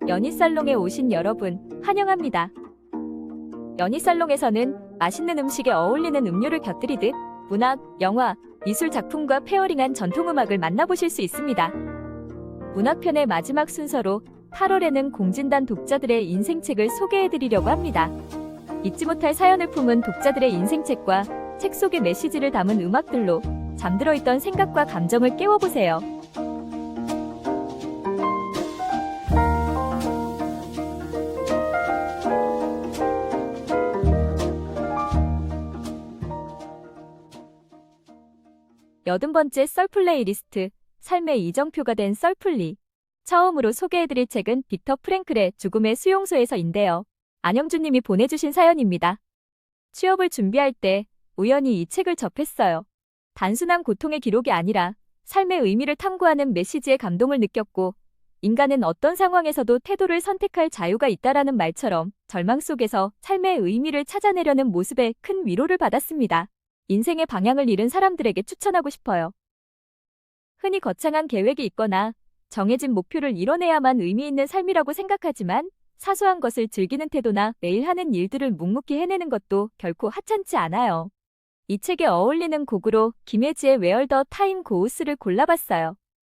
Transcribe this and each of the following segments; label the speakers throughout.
Speaker 1: 연희살롱에 오신 여러분, 환영합니다. 연희살롱에서는 맛있는 음식에 어울리는 음료를 곁들이듯 문학, 영화, 미술 작품과 페어링한 전통음악을 만나보실 수 있습니다. 문학편의 마지막 순서로 8월에는 공진단 독자들의 인생책을 소개해드리려고 합니다. 잊지 못할 사연을 품은 독자들의 인생책과 책 속의 메시지를 담은 음악들로 잠들어 있던 생각과 감정을 깨워보세요. 여든 번째 썰 플레이리스트, 삶의 이정표가 된 썰플리. 처음으로 소개해드릴 책은 빅터 프랭클의 죽음의 수용소에서인데요. 안영주님이 보내주신 사연입니다. 취업을 준비할 때 우연히 이 책을 접했어요. 단순한 고통의 기록이 아니라 삶의 의미를 탐구하는 메시지에 감동을 느꼈고, 인간은 어떤 상황에서도 태도를 선택할 자유가 있다라는 말처럼 절망 속에서 삶의 의미를 찾아내려는 모습에 큰 위로를 받았습니다. 인생의 방향을 잃은 사람들에게 추천하고 싶어요. 흔히 거창한 계획이 있거나 정해진 목표를 이뤄내야만 의미 있는 삶이라고 생각하지만, 사소한 것을 즐기는 태도나 매일 하는 일들을 묵묵히 해내는 것도 결코 하찮지 않아요. 이 책에 어울리는 곡으로 김혜지의 Where the Time Goes를 골라봤어요.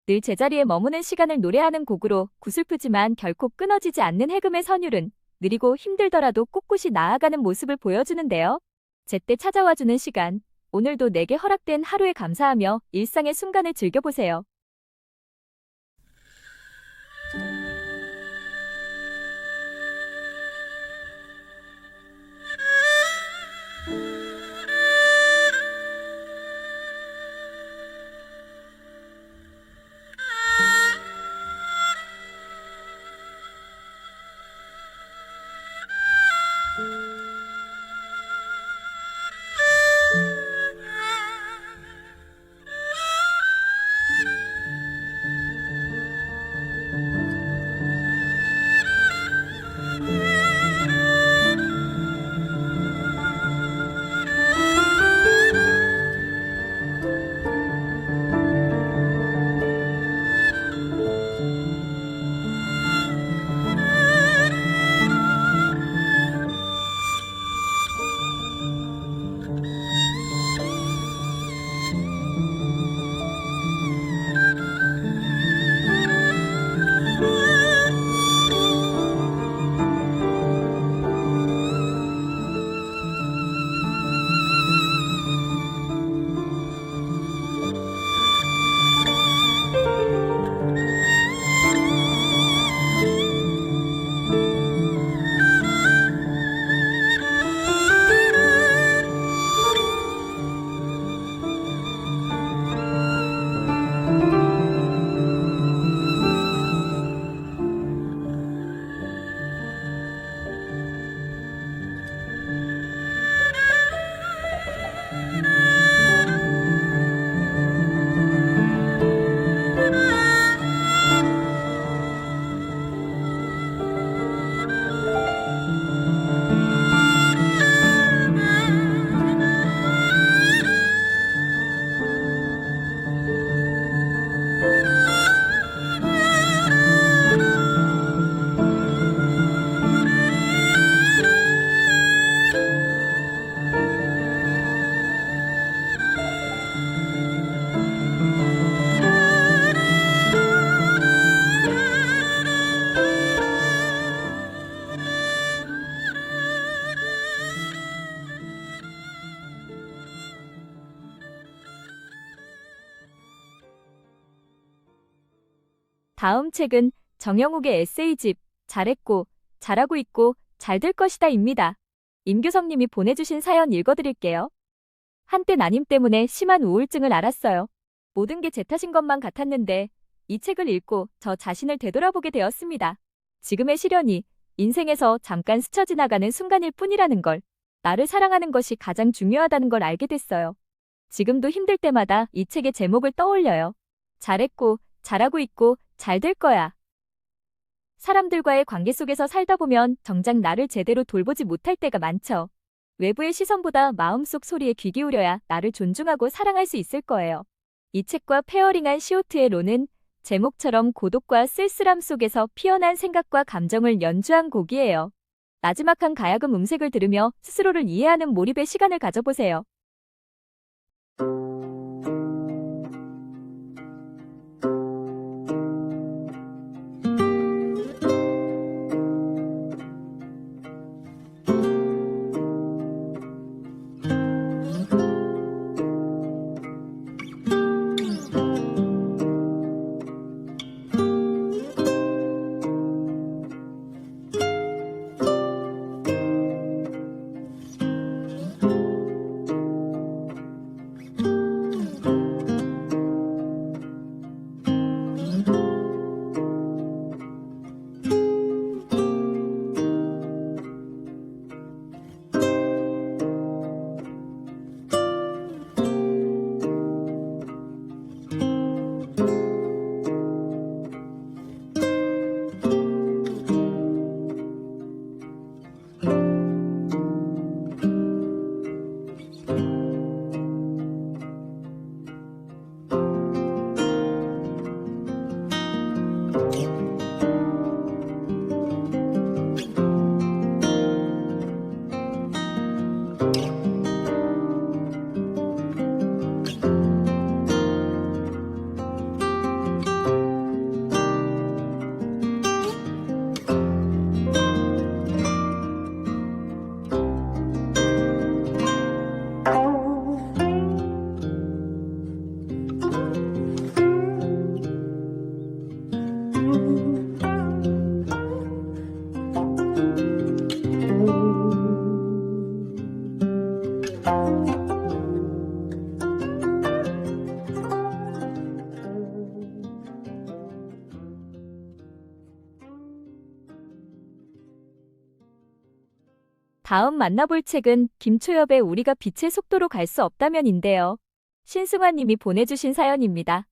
Speaker 1: 늘 제자리에 머무는 시간을 노래하는 곡으로 구슬프지만 결코 끊어지지 않는 해금의 선율은 느리고 힘들더라도 꿋꿋이 나아가는 모습을 보여주는데요. 제때 찾아와주는 시간, 오늘도 내게 허락된 하루에 감사하며 일상의 순간을 즐겨보세요. 다음 책은 정영욱의 에세이집 잘했고, 잘하고 있고, 잘 될 것이다 입니다. 임규성님이 보내주신 사연 읽어드릴게요. 한때 나님 때문에 심한 우울증을 앓았어요. 모든 게 제 탓인 것만 같았는데 이 책을 읽고 저 자신을 되돌아보게 되었습니다. 지금의 시련이 인생에서 잠깐 스쳐 지나가는 순간일 뿐이라는 걸, 나를 사랑하는 것이 가장 중요하다는 걸 알게 됐어요. 지금도 힘들 때마다 이 책의 제목을 떠올려요. 잘했고, 잘하고 있고, 잘 될 거야. 사람들과의 관계 속에서 살다 보면 정작 나를 제대로 돌보지 못할 때가 많죠. 외부의 시선보다 마음속 소리에 귀 기울여야 나를 존중하고 사랑할 수 있을 거예요. 이 책과 페어링한 시오트의 로는 제목처럼 고독과 쓸쓸함 속에서 피어난 생각과 감정을 연주한 곡이에요. 나지막한 가야금 음색을 들으며 스스로를 이해하는 몰입의 시간을 가져보세요. 다음 만나볼 책은 김초엽의 우리가 빛의 속도로 갈 수 없다면인데요. 신승환 님이 보내주신 사연입니다.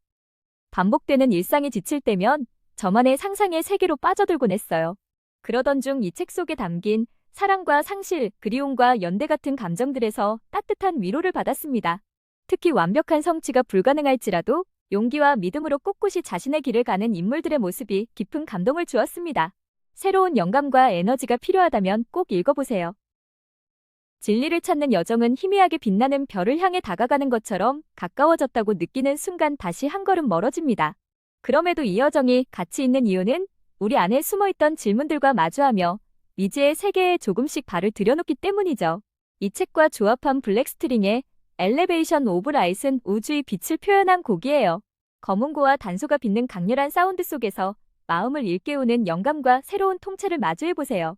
Speaker 1: 반복되는 일상에 지칠 때면 저만의 상상의 세계로 빠져들곤 했어요. 그러던 중 이 책 속에 담긴 사랑과 상실, 그리움과 연대 같은 감정들에서 따뜻한 위로를 받았습니다. 특히 완벽한 성취가 불가능할지라도 용기와 믿음으로 꿋꿋이 자신의 길을 가는 인물들의 모습이 깊은 감동을 주었습니다. 새로운 영감과 에너지가 필요하다면 꼭 읽어보세요. 진리를 찾는 여정은 희미하게 빛나는 별을 향해 다가가는 것처럼 가까워졌다고 느끼는 순간 다시 한 걸음 멀어집니다. 그럼에도 이 여정이 가치 있는 이유는 우리 안에 숨어있던 질문들과 마주하며 미지의 세계에 조금씩 발을 들여놓기 때문이죠. 이 책과 조합한 블랙스트링의 엘레베이션 오브 라이트는 우주의 빛을 표현한 곡이에요. 검은고와 단소가 빚는 강렬한 사운드 속에서 마음을 일깨우는 영감과 새로운 통찰을 마주해보세요.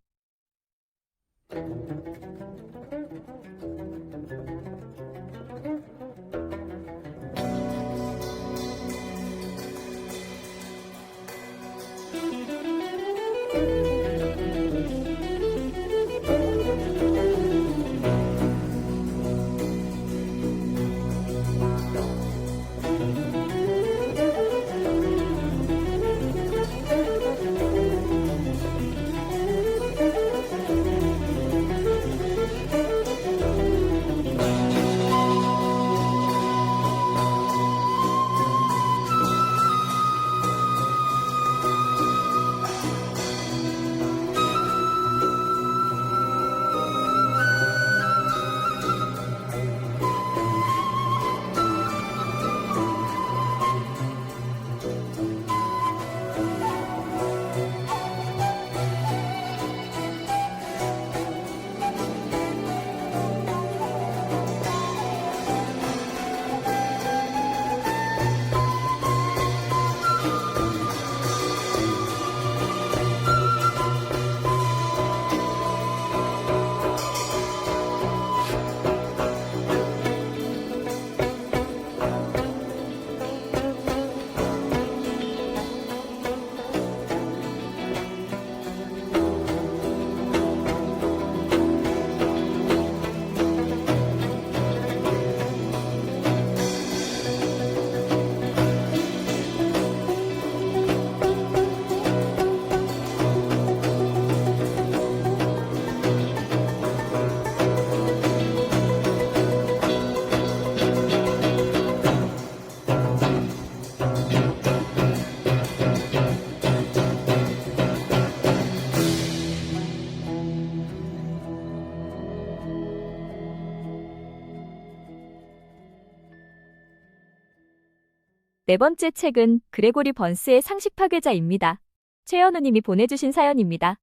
Speaker 1: 네 번째 책은 그레고리 번스의 상식 파괴자입니다. 최현우님이 보내주신 사연입니다.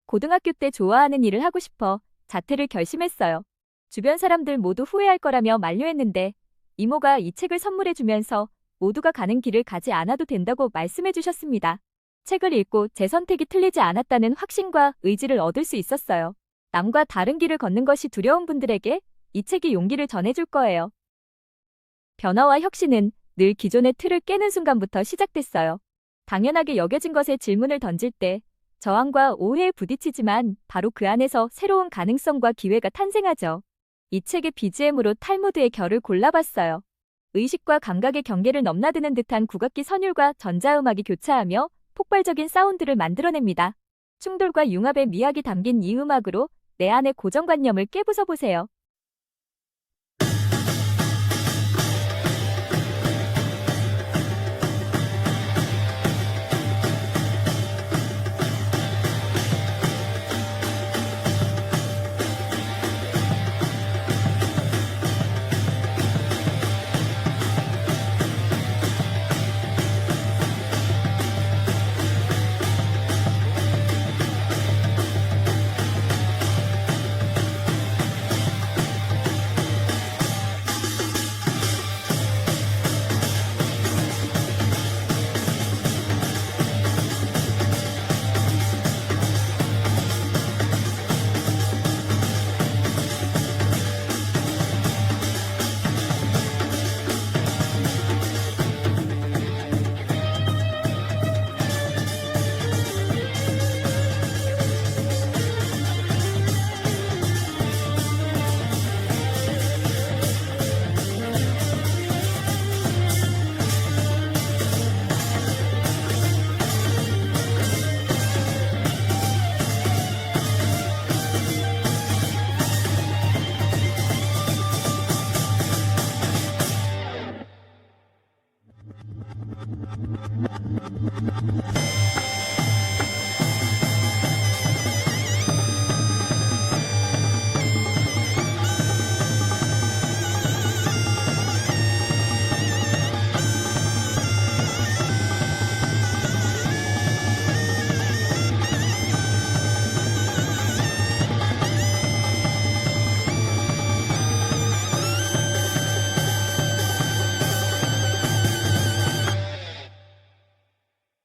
Speaker 1: 고등학교 때 좋아하는 일을 하고 싶어 자퇴를 결심했어요. 주변 사람들 모두 후회할 거라며 만류했는데 이모가 이 책을 선물해주면서 모두가 가는 길을 가지 않아도 된다고 말씀해 주셨습니다. 책을 읽고 제 선택이 틀리지 않았다는 확신과 의지를 얻을 수 있었어요. 남과 다른 길을 걷는 것이 두려운 분들에게 이 책이 용기를 전해줄 거예요. 변화와 혁신은 늘 기존의 틀을 깨는 순간부터 시작됐어요. 당연하게 여겨진 것에 질문을 던질 때 저항과 오해에 부딪히지만 바로 그 안에서 새로운 가능성과 기회가 탄생하죠. 이 책의 BGM으로 탈무드의 결을 골라봤어요. 의식과 감각의 경계를 넘나드는 듯한 국악기 선율과 전자음악이 교차하며 폭발적인 사운드를 만들어냅니다. 충돌과 융합의 미학이 담긴 이 음악으로 내 안의 고정관념을 깨부숴보세요.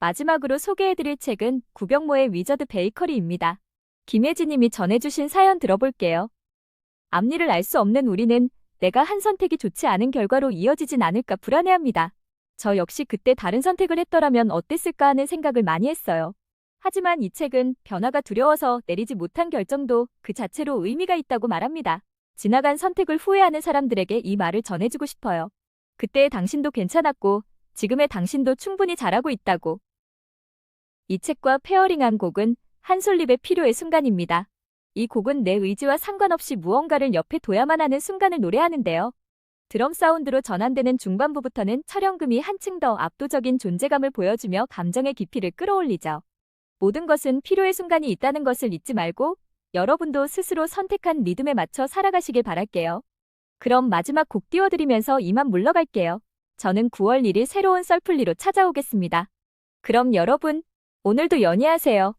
Speaker 1: 마지막으로 소개해드릴 책은 구병모의 위저드 베이커리입니다. 김혜진님이 전해주신 사연 들어볼게요. 앞일을 알 수 없는 우리는 내가 한 선택이 좋지 않은 결과로 이어지진 않을까 불안해합니다. 저 역시 그때 다른 선택을 했더라면 어땠을까 하는 생각을 많이 했어요. 하지만 이 책은 변화가 두려워서 내리지 못한 결정도 그 자체로 의미가 있다고 말합니다. 지나간 선택을 후회하는 사람들에게 이 말을 전해주고 싶어요. 그때의 당신도 괜찮았고 지금의 당신도 충분히 잘하고 있다고. 이 책과 페어링한 곡은 한솔잎의 필요의 순간입니다. 이 곡은 내 의지와 상관없이 무언가를 옆에 둬야만 하는 순간을 노래하는데요. 드럼 사운드로 전환되는 중반부부터는 철연금이 한층 더 압도적인 존재감을 보여주며 감정의 깊이를 끌어올리죠. 모든 것은 필요의 순간이 있다는 것을 잊지 말고 여러분도 스스로 선택한 리듬에 맞춰 살아가시길 바랄게요. 그럼 마지막 곡 띄워드리면서 이만 물러갈게요. 저는 9월 1일 새로운 썰풀리로 찾아오겠습니다. 그럼 여러분, 오늘도 연희하세요.